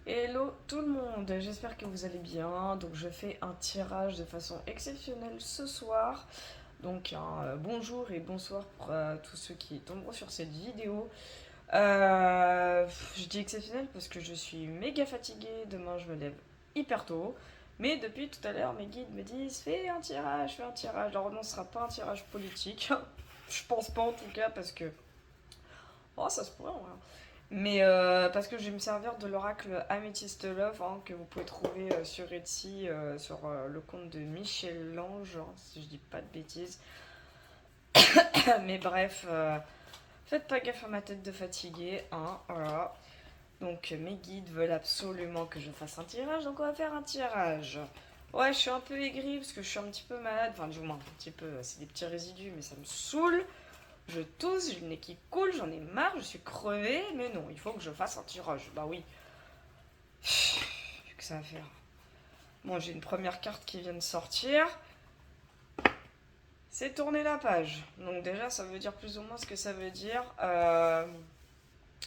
Hello tout le monde, j'espère que vous allez bien. Donc je fais un tirage de façon exceptionnelle ce soir. Donc un bonjour et bonsoir pour tous ceux qui tomberont sur cette vidéo. Je dis exceptionnel parce que je suis méga fatiguée. Demain je me lève hyper tôt. Mais depuis tout à l'heure mes guides me disent fais un tirage, fais un tirage. Alors non, ce sera pas un tirage politique. Je pense pas en tout cas parce que... Oh, ça se pourrait, ouais. Mais parce que je vais me servir de l'oracle Amethyst Love hein, que vous pouvez trouver sur Etsy, sur le compte de Michel Lange, hein, si je dis pas de bêtises. Mais bref, faites pas gaffe à ma tête de fatiguée, hein, voilà. Donc mes guides veulent absolument que je fasse un tirage, donc on va faire un tirage. Ouais, je suis un peu aigrie parce que je suis un petit peu malade, enfin du moins un petit peu, c'est des petits résidus, mais ça me saoule. Je tousse, j'ai le nez qui coule, j'en ai marre, je suis crevée, mais non, il faut que je fasse un tirage. Bah oui, que ça à faire. Bon, j'ai une première carte qui vient de sortir. C'est tourner la page. Donc déjà, ça veut dire plus ou moins ce que ça veut dire.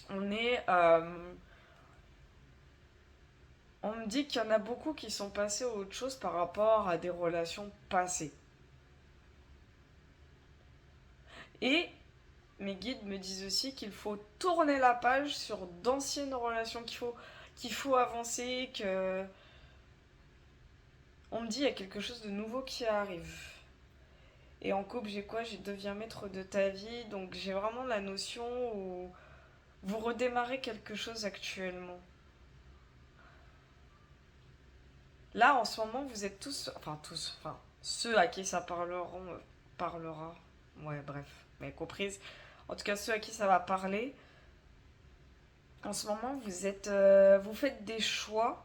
On est... on me dit qu'il y en a beaucoup qui sont passés à autre chose par rapport à des relations passées. Et mes guides me disent aussi qu'il faut tourner la page sur d'anciennes relations, qu'il faut avancer, que... On me dit qu'il y a quelque chose de nouveau qui arrive. Et en couple, j'ai quoi? J'ai deviens maître de ta vie. Donc j'ai vraiment la notion où vous redémarrez quelque chose actuellement. Là, en ce moment, vous êtes tous, enfin, ceux à qui ça parlera. Ouais, bref, mais comprise. En tout cas, ceux à qui ça va parler. En ce moment, vous faites des choix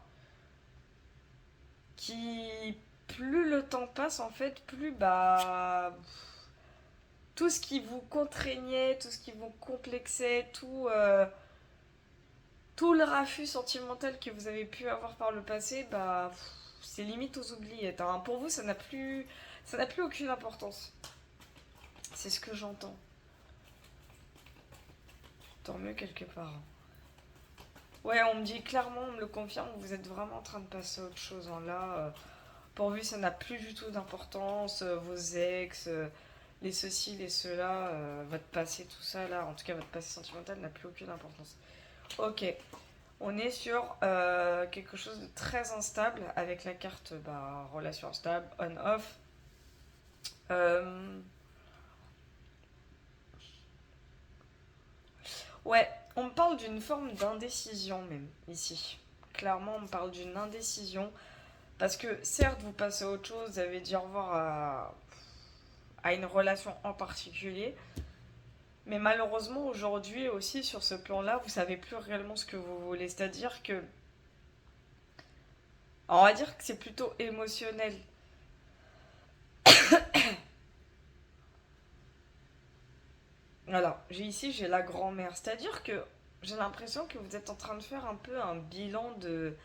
qui, plus le temps passe, en fait, plus bah tout ce qui vous contraignait, tout ce qui vous complexait, tout le raffut sentimental que vous avez pu avoir par le passé, bah, c'est limite aux oubliettes, hein. Pour vous, ça n'a plus aucune importance. C'est ce que j'entends. Tant mieux quelque part. Ouais, on me dit clairement, on me le confirme, vous êtes vraiment en train de passer à autre chose, hein. Là, pourvu, ça n'a plus du tout d'importance. Vos ex, les ceci, les cela, votre passé, tout ça, là, en tout cas, votre passé sentimental n'a plus aucune importance. Ok. On est sur quelque chose de très instable avec la carte bah, relation instable, on-off. Euh, ouais, on me parle d'une forme d'indécision même ici. Clairement, on me parle d'une indécision parce que certes, vous passez à autre chose, vous avez dit au revoir à une relation en particulier, mais malheureusement aujourd'hui aussi sur ce plan-là, vous savez plus réellement ce que vous voulez. C'est-à-dire que, on va dire que c'est plutôt émotionnel. Alors, j'ai la grand-mère. C'est-à-dire que j'ai l'impression que vous êtes en train de faire un peu un bilan de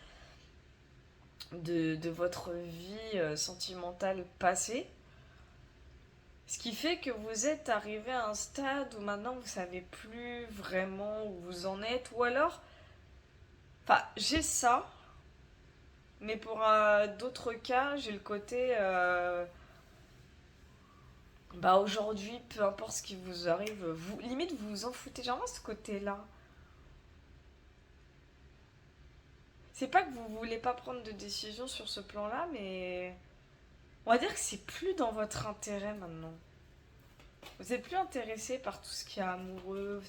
votre vie sentimentale passée. Ce qui fait que vous êtes arrivé à un stade où maintenant vous savez plus vraiment où vous en êtes. Ou alors, enfin, j'ai ça, mais pour d'autres cas, j'ai le côté. Bah aujourd'hui, peu importe ce qui vous arrive, limite vous vous en foutez. Genre, ce côté-là. C'est pas que vous voulez pas prendre de décision sur ce plan-là, mais on va dire que c'est plus dans votre intérêt maintenant. Vous êtes plus intéressé par tout ce qui est amoureux.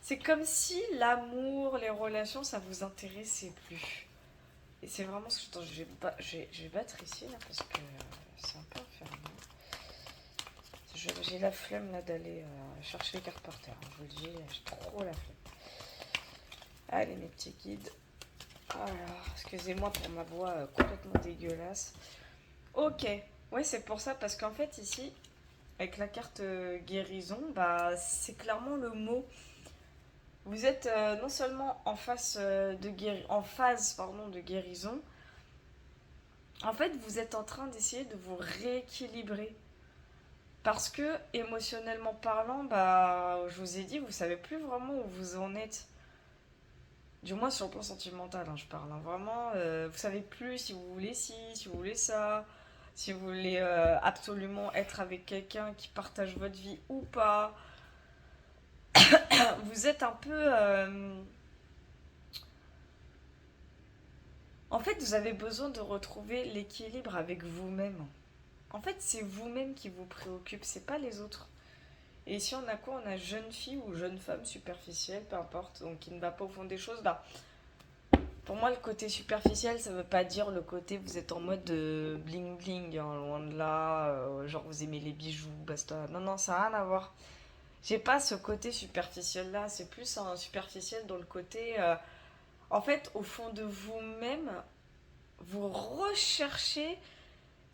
C'est comme si l'amour, les relations, ça vous intéressait plus. Et c'est vraiment ce que attends, je vais battre ici là parce que c'est un peu infernal. J'ai la flemme là d'aller chercher les cartes par terre. Je vous le dis, j'ai trop la flemme. Allez mes petits guides. Alors, excusez-moi pour ma voix complètement dégueulasse. Ok, ouais, c'est pour ça, parce qu'en fait, ici, avec la carte guérison, bah, c'est clairement le mot. Vous êtes non seulement en phase pardon, de guérison, en fait, vous êtes en train d'essayer de vous rééquilibrer. Parce que, émotionnellement parlant, bah, je vous ai dit, vous savez plus vraiment où vous en êtes. Du moins sur le plan sentimental, hein, je parle. Hein. Vraiment, vous savez plus si vous voulez ci, si vous voulez ça, si vous voulez absolument être avec quelqu'un qui partage votre vie ou pas. Vous êtes un peu... En fait, vous avez besoin de retrouver l'équilibre avec vous-même. En fait, c'est vous-même qui vous préoccupe, c'est pas les autres. Et si on a quoi? On a jeune fille ou jeune femme superficielle, peu importe, donc qui ne va pas au fond des choses. Bah, pour moi, le côté superficiel, ça veut pas dire le côté vous êtes en mode bling bling, hein, loin de là, genre vous aimez les bijoux, basta. Non, non, ça n'a rien à voir. J'ai pas ce côté superficiel là, c'est plus un superficiel dans le côté. En fait, au fond de vous-même, vous recherchez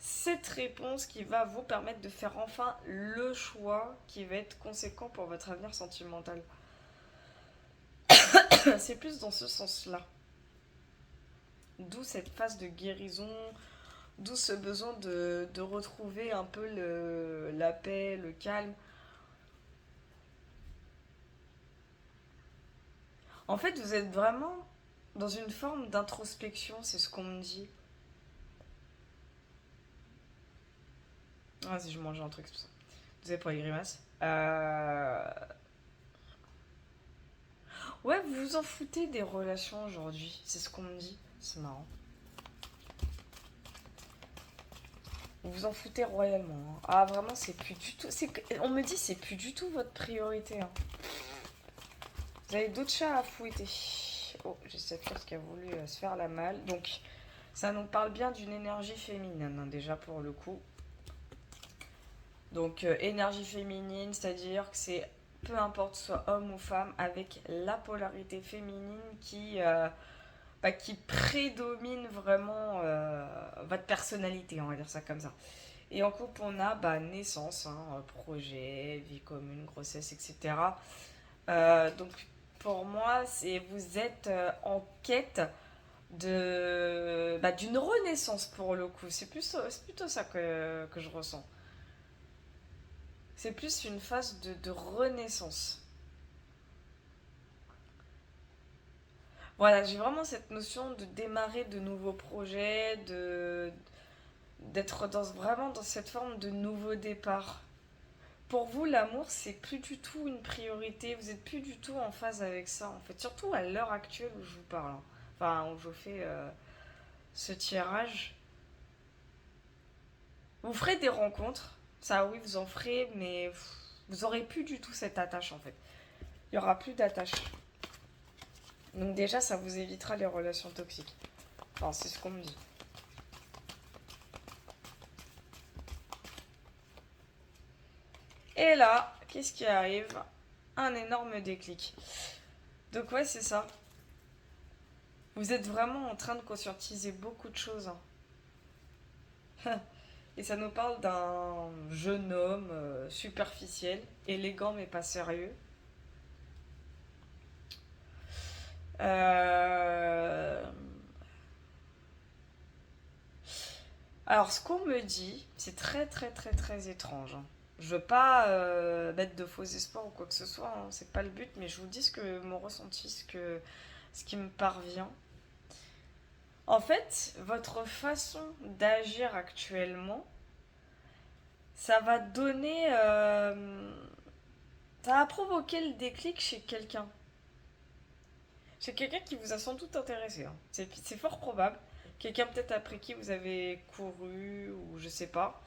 cette réponse qui va vous permettre de faire enfin le choix qui va être conséquent pour votre avenir sentimental. C'est plus dans ce sens-là. D'où cette phase de guérison, d'où ce besoin de retrouver un peu la paix, le calme. En fait, vous êtes vraiment dans une forme d'introspection, c'est ce qu'on me dit. Ah, si je mangeais un truc, c'est pour ça. Désolé pour les grimaces. Ouais, vous vous en foutez des relations aujourd'hui, c'est ce qu'on me dit. C'est marrant. Vous vous en foutez royalement. Hein. Ah, vraiment, c'est plus du tout. On me dit c'est plus du tout votre priorité. Hein. Vous avez d'autres chats à fouetter. Oh, j'ai cette chose qui a voulu se faire la malle. Donc, ça nous parle bien d'une énergie féminine, hein, déjà pour le coup. Donc, énergie féminine, c'est-à-dire que c'est peu importe soit homme ou femme, avec la polarité féminine qui prédomine vraiment votre personnalité, on va dire ça comme ça. Et en couple, on a naissance, hein, projet, vie commune, grossesse, etc. Donc pour moi, vous êtes en quête d'une renaissance pour le coup. C'est plutôt ça que je ressens. C'est plus une phase de renaissance. Voilà, j'ai vraiment cette notion de démarrer de nouveaux projets, d'être vraiment dans cette forme de nouveau départ. Pour vous, l'amour, c'est plus du tout une priorité. Vous êtes plus du tout en phase avec ça, en fait. Surtout à l'heure actuelle où je vous parle. Hein. Enfin, où je fais ce tirage. Vous ferez des rencontres. Ça, oui, vous en ferez, mais vous aurez plus du tout cette attache, en fait. Il y aura plus d'attache. Donc déjà, ça vous évitera les relations toxiques. Enfin, c'est ce qu'on me dit. Et là, qu'est-ce qui arrive? Un énorme déclic. Donc ouais, c'est ça. Vous êtes vraiment en train de conscientiser beaucoup de choses. Hein. Et ça nous parle d'un jeune homme superficiel, élégant mais pas sérieux. Euh, Alors, ce qu'on me dit, c'est très très très très étrange. Hein. Je veux pas mettre de faux espoirs ou quoi que ce soit, hein. C'est pas le but, mais je vous dis mon ressenti, ce qui me parvient. En fait, votre façon d'agir actuellement, ça va donner. Ça va provoquer le déclic chez quelqu'un. Chez quelqu'un qui vous a sans doute intéressé. Hein. C'est fort probable. Quelqu'un peut-être après qui vous avez couru ou je sais pas.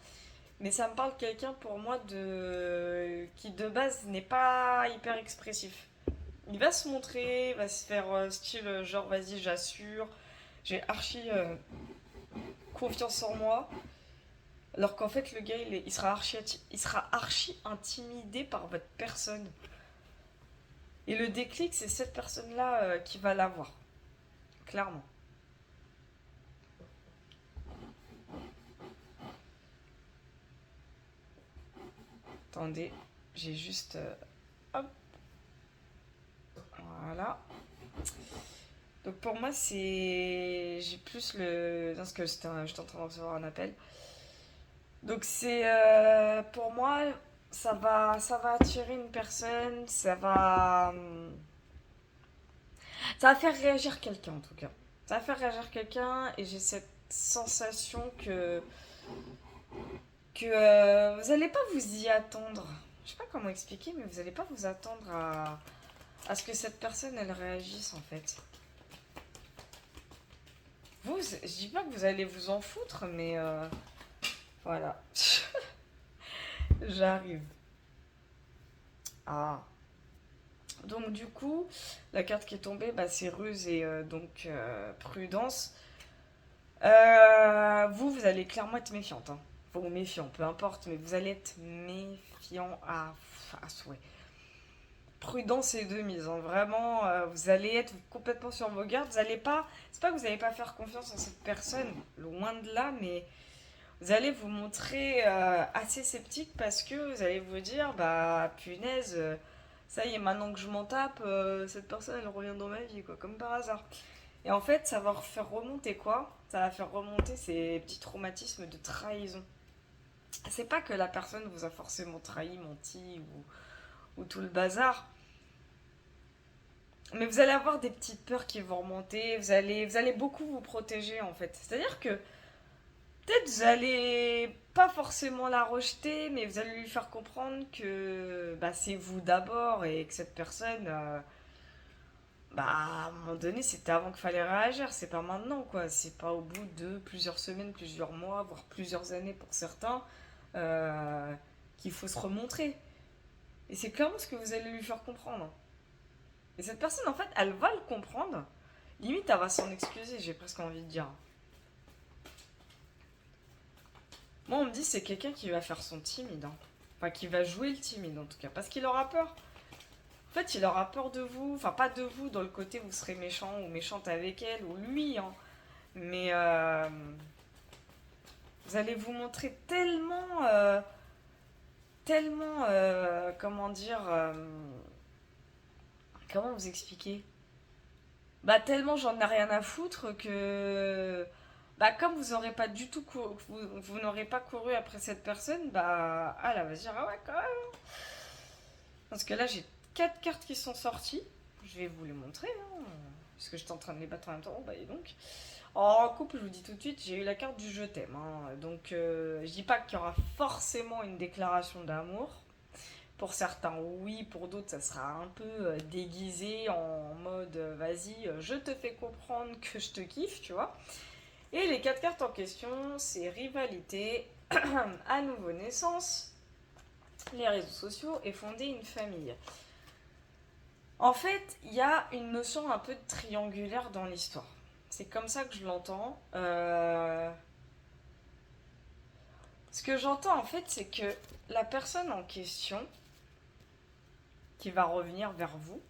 Mais ça me parle de quelqu'un pour moi qui de base n'est pas hyper expressif. Il va se montrer, il va se faire style genre vas-y j'assure, j'ai archi confiance en moi. Alors qu'en fait le gars il sera archi intimidé par votre personne. Et le déclic c'est cette personne-là qui va l'avoir. Clairement. Attendez, j'ai juste... hop, voilà. Donc pour moi, c'est. J'ai plus le. Parce que j'étais en train de recevoir un appel. Donc c'est. Pour moi, ça va attirer une personne, ça va. Ça va faire réagir quelqu'un en tout cas. Ça va faire réagir quelqu'un et j'ai cette sensation que vous allez pas vous y attendre. Je sais pas comment expliquer, mais vous allez pas vous attendre à ce que cette personne elle réagisse en fait. Vous, je dis pas que vous allez vous en foutre, mais voilà. J'arrive. Ah. Donc du coup, la carte qui est tombée, bah, c'est ruse et donc prudence. Vous allez clairement être méfiante. Hein. Enfin, ou méfiant, peu importe, mais vous allez être méfiant à souhait. Prudence et de mise. Hein. Vraiment, vous allez être complètement sur vos gardes. Vous allez pas. C'est pas que vous n'allez pas faire confiance en cette personne, loin de là, mais vous allez vous montrer assez sceptique parce que vous allez vous dire, bah punaise, ça y est, maintenant que je m'en tape, cette personne elle revient dans ma vie, quoi, comme par hasard. Et en fait, ça va faire remonter quoi? Ça va faire remonter ces petits traumatismes de trahison. C'est pas que la personne vous a forcément trahi, menti ou tout le bazar, mais vous allez avoir des petites peurs qui vont remonter, vous allez beaucoup vous protéger en fait. C'est-à-dire que peut-être vous allez pas forcément la rejeter, mais vous allez lui faire comprendre que bah, c'est vous d'abord et que cette personne, bah, à un moment donné, c'était avant qu'il fallait réagir, c'est pas maintenant, quoi. C'est pas au bout de plusieurs semaines, plusieurs mois, voire plusieurs années pour certains, euh, qu'il faut se remontrer. Et c'est clairement ce que vous allez lui faire comprendre. Et cette personne, en fait, elle va le comprendre. Limite, elle va s'en excuser, j'ai presque envie de dire. Moi, on me dit c'est quelqu'un qui va faire son timide. Hein. Enfin, qui va jouer le timide, en tout cas. Parce qu'il aura peur. En fait, il aura peur de vous. Enfin, pas de vous dans le côté où vous serez méchant ou méchante avec elle, ou lui. Hein. Mais vous allez vous montrer tellement... tellement... comment dire... comment vous expliquer? Bah, tellement j'en ai rien à foutre que... Bah, comme vous aurez pas du tout vous n'aurez pas couru après cette personne, bah, elle va se dire, ah ouais, quand même. Parce que là, j'ai 4 cartes qui sont sorties. Je vais vous les montrer, hein, parce que j'étais en train de les battre en même temps. Bah, et donc. En couple, je vous dis tout de suite, j'ai eu la carte du je t'aime. Hein. Donc, je dis pas qu'il y aura forcément une déclaration d'amour. Pour certains, oui. Pour d'autres, ça sera un peu déguisé en mode vas-y, je te fais comprendre que je te kiffe, tu vois. Et les 4 cartes en question, c'est rivalité, à nouveau naissance, les réseaux sociaux et fonder une famille. En fait, il y a une notion un peu triangulaire dans l'histoire. C'est comme ça que je l'entends. Ce que j'entends en fait, c'est que la personne en question, qui va revenir vers vous,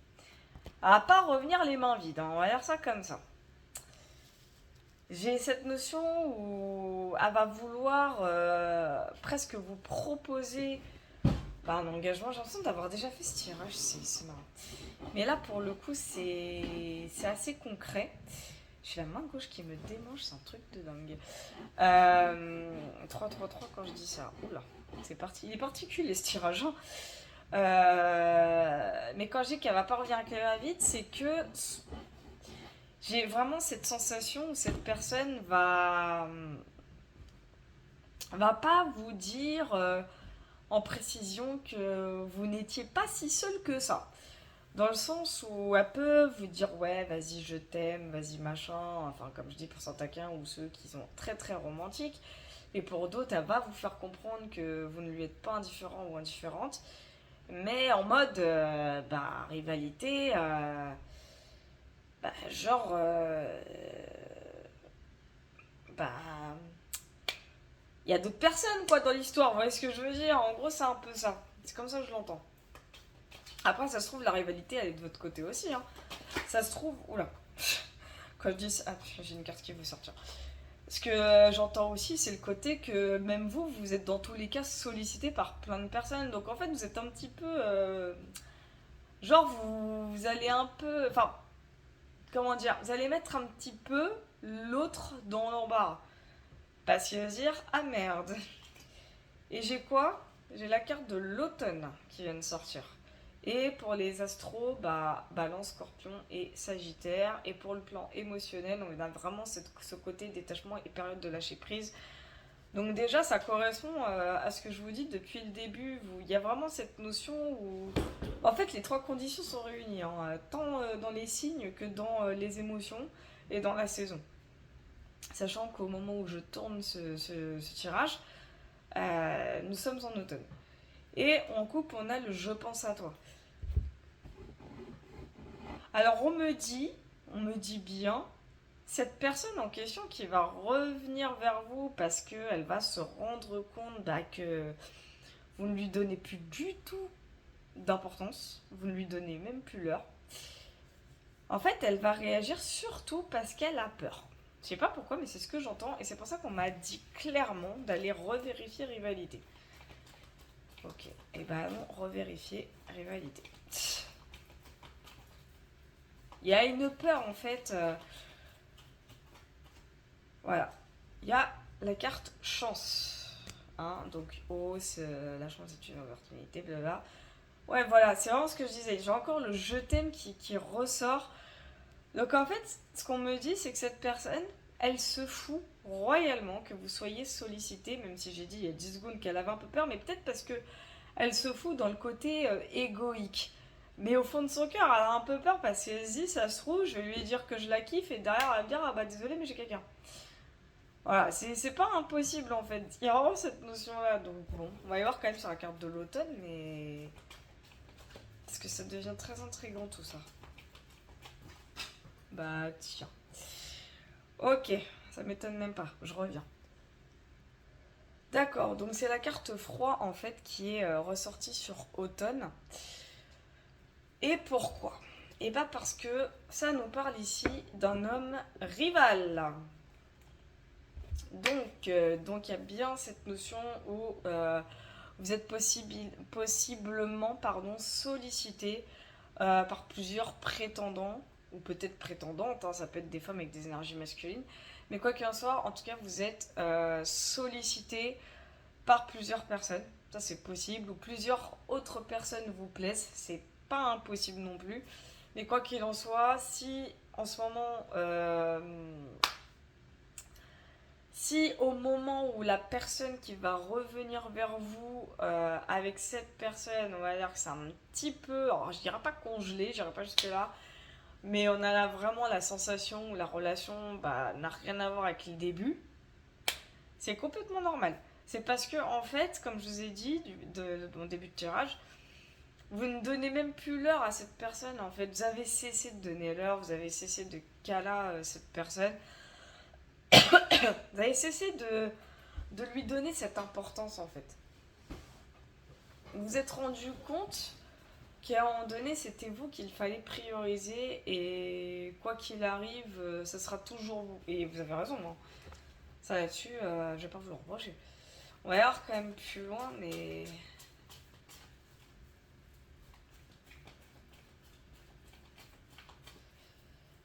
elle va pas revenir les mains vides. Hein. On va dire ça comme ça. J'ai cette notion où elle va vouloir presque vous proposer bah, un engagement. J'ai l'impression d'avoir déjà fait ce tirage, c'est marrant. Mais là, pour le coup, c'est assez concret. J'ai la main gauche qui me démange, c'est un truc de dingue. 3-3-3 quand je dis ça. Oula, c'est parti. Il est particulier ce tirage. Hein. Mais quand je dis qu'elle va pas revenir avec les mains vides, c'est que j'ai vraiment cette sensation où cette personne va pas vous dire en précision que vous n'étiez pas si seul que ça. Dans le sens où elle peut vous dire ouais vas-y je t'aime, vas-y machin, enfin comme je dis pour certains ou ceux qui sont très très romantiques, et pour d'autres elle va vous faire comprendre que vous ne lui êtes pas indifférent ou indifférente, mais en mode bah rivalité, bah genre bah il y a d'autres personnes quoi dans l'histoire, vous voyez ce que je veux dire, en gros c'est un peu ça, c'est comme ça que je l'entends. Après, ça se trouve, la rivalité, elle est de votre côté aussi. Hein. Ça se trouve... Oula. Quand je dis ça... Ah, j'ai une carte qui veut sortir. Ce que j'entends aussi, c'est le côté que même vous, vous êtes dans tous les cas sollicité par plein de personnes. Donc en fait, vous êtes un petit peu... genre, vous allez un peu... Enfin, comment dire? Vous allez mettre un petit peu l'autre dans l'embarras. Parce qu'il va se dire, ah merde. Et j'ai quoi? J'ai la carte de l'automne qui vient de sortir. Et pour les astros, bah, Balance, Scorpion et Sagittaire. Et pour le plan émotionnel, on a vraiment ce côté détachement et période de lâcher prise. Donc déjà, ça correspond à ce que je vous dis depuis le début. Il y a vraiment cette notion où, en fait, les trois conditions sont réunies, hein, tant dans les signes que dans les émotions et dans la saison. Sachant qu'au moment où je tourne ce tirage, nous sommes en automne. Et en couple, on a le je pense à toi. Alors on me dit bien, cette personne en question qui va revenir vers vous parce qu'elle va se rendre compte que vous ne lui donnez plus du tout d'importance, vous ne lui donnez même plus l'heure. En fait, elle va réagir surtout parce qu'elle a peur. Je sais pas pourquoi, mais c'est ce que j'entends et c'est pour ça qu'on m'a dit clairement d'aller revérifier rivalité. Ok, et ben non, revérifier rivalité. Il y a une peur en fait. Voilà. Il y a la carte chance. Hein, donc hausse, la chance est une opportunité, blablabla. Ouais, voilà, c'est vraiment ce que je disais. J'ai encore le je t'aime qui ressort. Donc en fait, ce qu'on me dit, c'est que cette personne, elle se fout royalement que vous soyez sollicité, même si j'ai dit il y a 10 secondes qu'elle avait un peu peur, mais peut-être parce que elle se fout dans le côté égoïque. Mais au fond de son cœur, elle a un peu peur parce qu'elle se dit, ça se trouve, je vais lui dire que je la kiffe et derrière elle va me dire, ah bah désolé, mais j'ai quelqu'un. Voilà, c'est pas impossible en fait. Il y a vraiment cette notion-là. Donc bon, on va y voir quand même sur la carte de l'automne, mais. Parce que ça devient très intriguant tout ça. Bah tiens. Ok, ça m'étonne même pas, je reviens. D'accord, donc c'est la carte froid en fait qui est ressortie sur automne. Et pourquoi? Et bah parce que ça nous parle ici d'un homme rival. Donc il y a bien cette notion où vous êtes possiblement sollicité par plusieurs prétendants, ou peut-être prétendantes, hein, ça peut être des femmes avec des énergies masculines, mais quoi qu'il en soit, en tout cas vous êtes sollicité par plusieurs personnes, ça c'est possible, ou plusieurs autres personnes vous plaisent, c'est pas impossible non plus, mais quoi qu'il en soit, si en ce moment si au moment où la personne qui va revenir vers vous avec cette personne, on va dire que c'est un petit peu, alors je dirais pas congelé, je dirais pas jusque là, mais on a là vraiment la sensation où la relation n'a rien à voir avec le début, c'est complètement normal. C'est parce que en fait, comme je vous ai dit de mon début de tirage, vous ne donnez même plus l'heure à cette personne. En fait, vous avez cessé de donner l'heure, vous avez cessé de câla cette personne. Vous avez cessé de lui donner cette importance en fait. Vous vous êtes rendu compte qu'à un moment donné, c'était vous qu'il fallait prioriser et quoi qu'il arrive, ça sera toujours vous. Et vous avez raison, hein. Ça là-dessus, je vais pas vous le reprocher. On va y aller quand même plus loin, mais.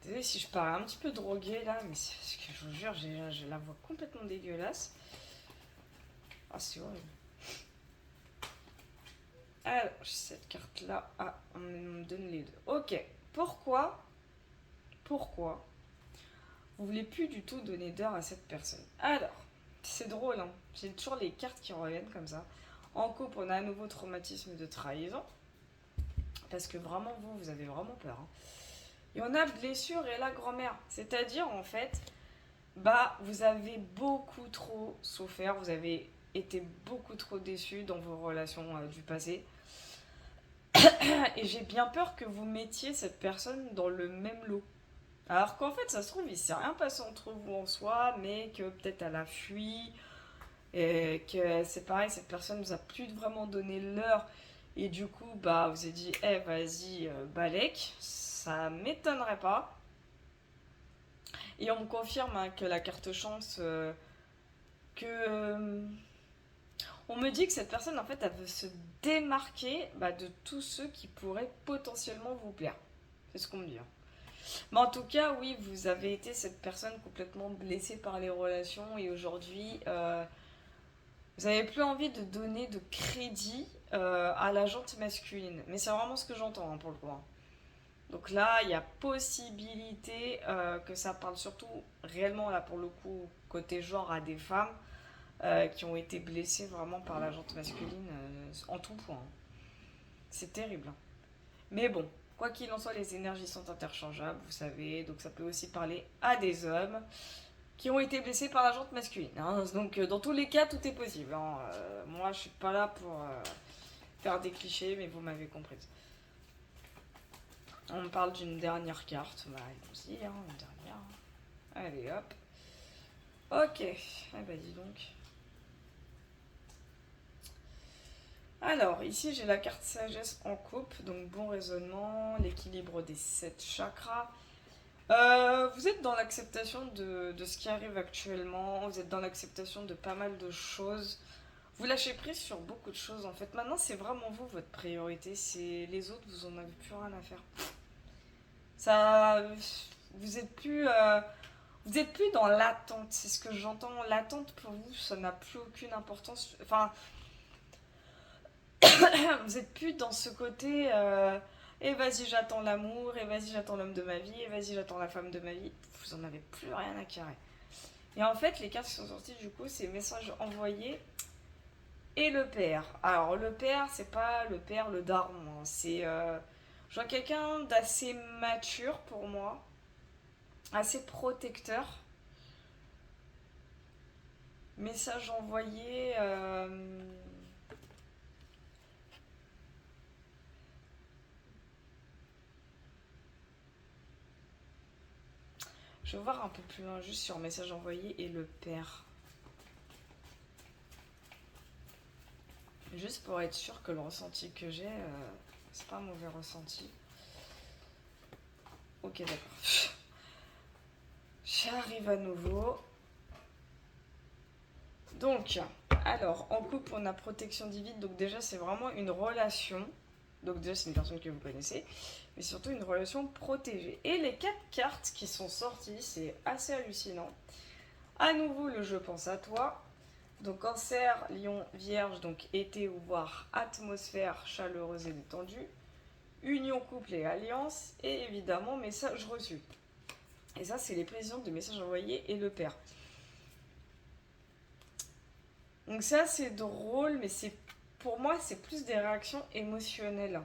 Désolée si je parais un petit peu droguée là, mais c'est parce que je vous jure, j'ai la voix complètement dégueulasse. Ah, c'est horrible. Alors, cette carte-là, on me donne les deux. Ok, pourquoi vous voulez plus du tout donner d'heure à cette personne? Alors, c'est drôle, hein. J'ai toujours les cartes qui reviennent comme ça. En couple, on a un nouveau traumatisme de trahison. Parce que vraiment, vous avez vraiment peur, hein. Et on a blessure et la grand-mère. C'est-à-dire, en fait, vous avez beaucoup trop souffert. Vous avez été beaucoup trop déçus dans vos relations du passé. Et j'ai bien peur que vous mettiez cette personne dans le même lot. Alors qu'en fait, ça se trouve, il s'est rien passé entre vous en soi, mais que peut-être elle a fui, et que c'est pareil, cette personne nous a plus vraiment donné l'heure, et du coup, vous avez dit, vas-y, balèque, ça m'étonnerait pas. Et on me confirme hein, que la carte chance, on me dit que cette personne, en fait, elle veut se démarquer de tous ceux qui pourraient potentiellement vous plaire. C'est ce qu'on me dit. Hein. Mais en tout cas, oui, vous avez été cette personne complètement blessée par les relations et aujourd'hui, vous n'avez plus envie de donner de crédit à la jante masculine. Mais c'est vraiment ce que j'entends pour le coup, hein. Donc là, il y a possibilité que ça parle surtout réellement, là pour le coup, côté genre à des femmes qui ont été blessées vraiment par la jante masculine en tout point, hein. C'est terrible, hein. Mais bon, quoi qu'il en soit, les énergies sont interchangeables, vous savez, donc ça peut aussi parler à des hommes qui ont été blessés par la jante masculine, hein. Donc dans tous les cas, tout est possible, hein. Moi, je suis pas là pour faire des clichés, mais vous m'avez comprise. On me parle d'une dernière carte, bah allons-y, hein, une dernière. Allez hop. Ok, ah bah dis donc. Alors, ici j'ai la carte sagesse en coupe, donc bon raisonnement, l'équilibre des 7 chakras. Vous êtes dans l'acceptation de ce qui arrive actuellement, vous êtes dans l'acceptation de pas mal de choses. Vous lâchez prise sur beaucoup de choses en fait. Maintenant, c'est vraiment vous, votre priorité. C'est les autres, vous en avez plus rien à faire. Ça, vous êtes plus, vous êtes plus dans l'attente. C'est ce que j'entends. L'attente pour vous, ça n'a plus aucune importance. Enfin, vous êtes plus dans ce côté. Et vas-y, j'attends l'amour. Et vas-y, j'attends l'homme de ma vie. Et vas-y, j'attends la femme de ma vie. Vous en avez plus rien à carrer. Et en fait, les cartes qui sont sorties du coup, c'est message envoyé et le père. Alors le père, c'est pas le père, le daron, hein. C'est je vois quelqu'un d'assez mature pour moi, assez protecteur. Message envoyé. Je vais voir un peu plus loin, juste sur message envoyé et le père. Juste pour être sûr que le ressenti que j'ai, c'est pas un mauvais ressenti. Ok, d'accord. J'arrive à nouveau. Donc, alors, en couple, on a protection divine. Donc déjà, c'est vraiment une relation. Donc déjà, c'est une personne que vous connaissez. Mais surtout, une relation protégée. Et les 4 cartes qui sont sorties, c'est assez hallucinant. À nouveau, le jeu pense à toi. Donc Cancer, Lion, Vierge, donc été ou voire atmosphère chaleureuse et détendue. Union, couple et alliance. Et évidemment, message reçu. Et ça, c'est les précisions de messages envoyés et le père. Donc ça, c'est drôle, mais c'est pour moi, c'est plus des réactions émotionnelles.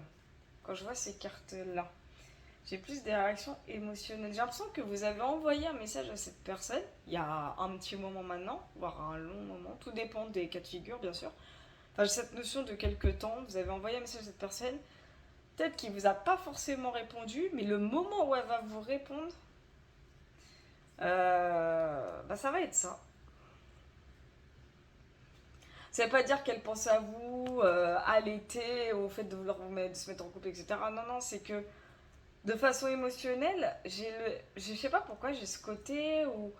Quand je vois ces cartes-là, j'ai plus des réactions émotionnelles. J'ai l'impression que vous avez envoyé un message à cette personne, il y a un petit moment maintenant, voire un long moment. Tout dépend des cas de figure, bien sûr. Enfin, j'ai cette notion de quelques temps. Vous avez envoyé un message à cette personne, peut-être qu'il vous a pas forcément répondu, mais le moment où elle va vous répondre, bah ça va être ça. Ça veut pas dire qu'elle pense à vous, à l'été, au fait de vouloir de se mettre en couple, etc. Non, non, c'est que de façon émotionnelle, je sais pas pourquoi j'ai ce côté où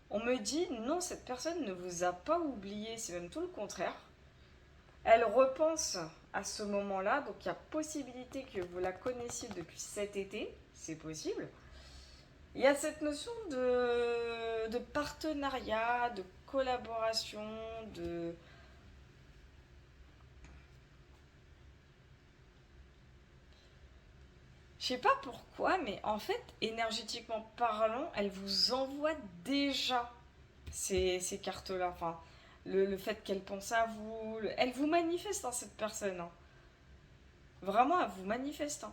on me dit non, cette personne ne vous a pas oublié, c'est même tout le contraire. Elle repense à ce moment-là, donc il y a possibilité que vous la connaissiez depuis cet été, c'est possible. Il y a cette notion de partenariat, de collaboration, de... Je sais pas pourquoi, mais en fait, énergétiquement parlant, elle vous envoie déjà ces cartes-là. Enfin, le fait qu'elle pense à vous, elle vous manifeste, hein, cette personne, hein. Vraiment, elle vous manifeste, hein.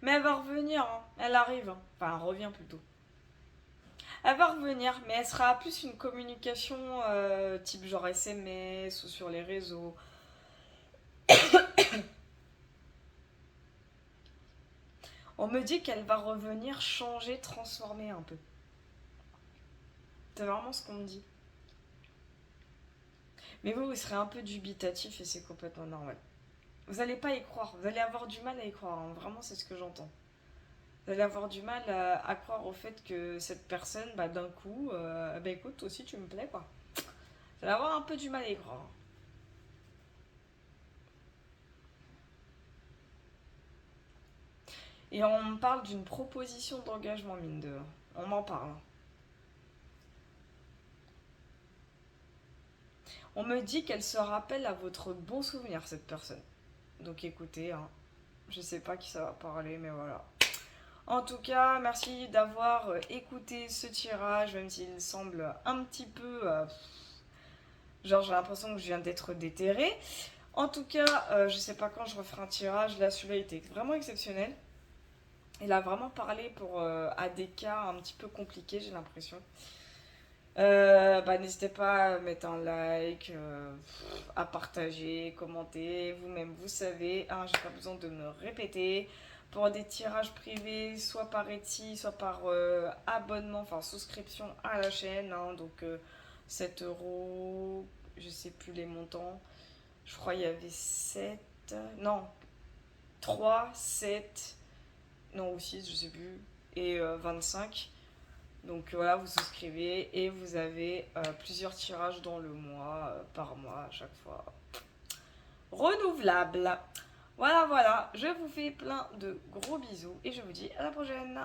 Mais elle va revenir, hein. Elle arrive, hein. Enfin, elle revient plutôt. Elle va revenir, mais elle sera plus une communication type genre SMS ou sur les réseaux. On me dit qu'elle va revenir changer, transformer un peu. C'est vraiment ce qu'on me dit. Mais vous serez un peu dubitatif et c'est complètement normal. Vous n'allez pas y croire, vous allez avoir du mal à y croire, hein. Vraiment c'est ce que j'entends. Vous allez avoir du mal à croire au fait que cette personne, bah, d'un coup, bah écoute, toi aussi tu me plais quoi. Vous allez avoir un peu du mal à y croire. Et on me parle d'une proposition d'engagement, mine de rien. On m'en parle. On me dit qu'elle se rappelle à votre bon souvenir, cette personne. Donc écoutez, hein, je sais pas qui ça va parler, mais voilà. En tout cas, merci d'avoir écouté ce tirage, même s'il semble un petit peu... genre j'ai l'impression que je viens d'être déterrée. En tout cas, je sais pas quand je referai un tirage. Là, celui-là était vraiment exceptionnel. Il a vraiment parlé à des cas un petit peu compliqués, j'ai l'impression. N'hésitez pas à mettre un like, à partager, commenter. Vous-même, vous savez, hein, j'ai pas besoin de me répéter. Pour des tirages privés, soit par Etsy, soit par abonnement, enfin souscription à la chaîne. Hein, donc 7 euros, je sais plus les montants. Je crois il y avait 7, non, 3, 7, non ou 6, je sais plus, et 25. Donc voilà, vous souscrivez et vous avez plusieurs tirages dans le mois, par mois à chaque fois. Renouvelable. Voilà, voilà, je vous fais plein de gros bisous et je vous dis à la prochaine.